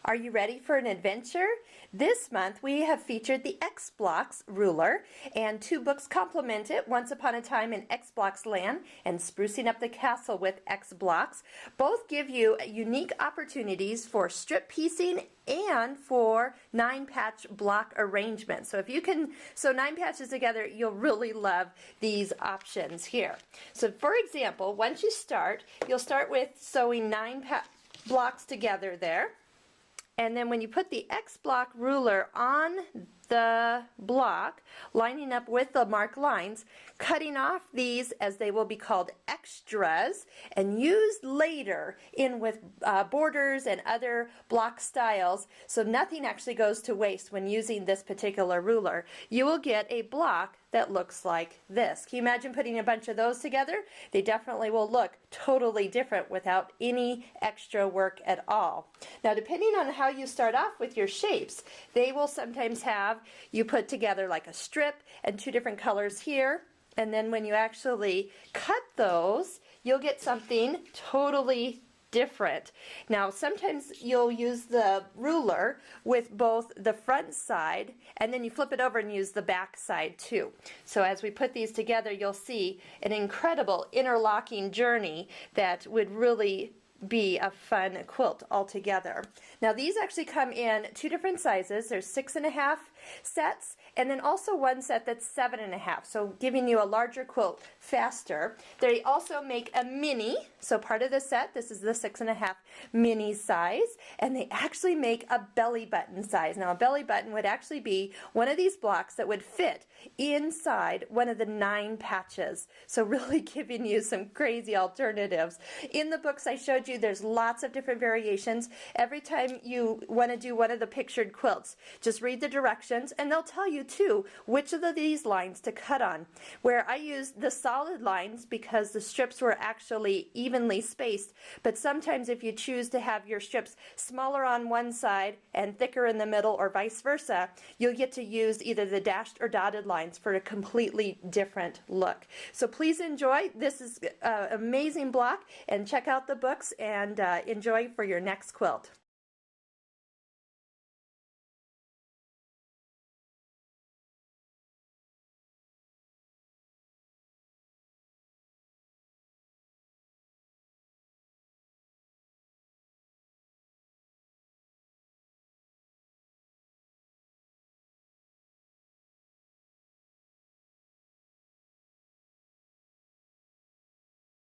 Are you ready for an adventure? This month we have featured the X Blocks ruler, and two books complement it, Once Upon a Time in X Blocks Land and Sprucing Up the Castle with X Blocks. Both give you unique opportunities for strip piecing and for 9-patch block arrangement. So if you can sew 9 patches together, you'll really love these options here. So for example, once you start, you'll start with sewing 9 blocks together there. And then when you put the X block ruler on the block, lining up with the marked lines, cutting off these as they will be called extras and used later in with borders and other block styles, so nothing actually goes to waste when using this particular ruler. You will get a block that looks like this. Can you imagine putting a bunch of those together? They definitely will look totally different without any extra work at all. Now, depending on how you start off with your shapes, they will sometimes have you put together like a strip and 2 different colors here, and then when you actually cut those, you'll get something totally different. Now, sometimes you'll use the ruler with both the front side and then you flip it over and use the back side too. So as we put these together, you'll see an incredible interlocking journey that would really be a fun quilt altogether. Now, these actually come in 2 different sizes. There's 6.5 sets and then also one set that's 7.5, so giving you a larger quilt faster. They also make a mini, so part of the set, this is the 6.5 mini size, and they actually make a belly button size. Now, a belly button would actually be one of these blocks that would fit inside one of the 9 patches, so really giving you some crazy alternatives. In the books I showed you, there's lots of different variations. Every time you want to do one of the pictured quilts, just read the directions and they'll tell you too which of these lines to cut on. Where I used the solid lines because the strips were actually evenly spaced, but sometimes if you choose to have your strips smaller on one side and thicker in the middle or vice versa, you'll get to use either the dashed or dotted lines for a completely different look. So please enjoy. This is an amazing block, and check out the books and enjoy for your next quilt.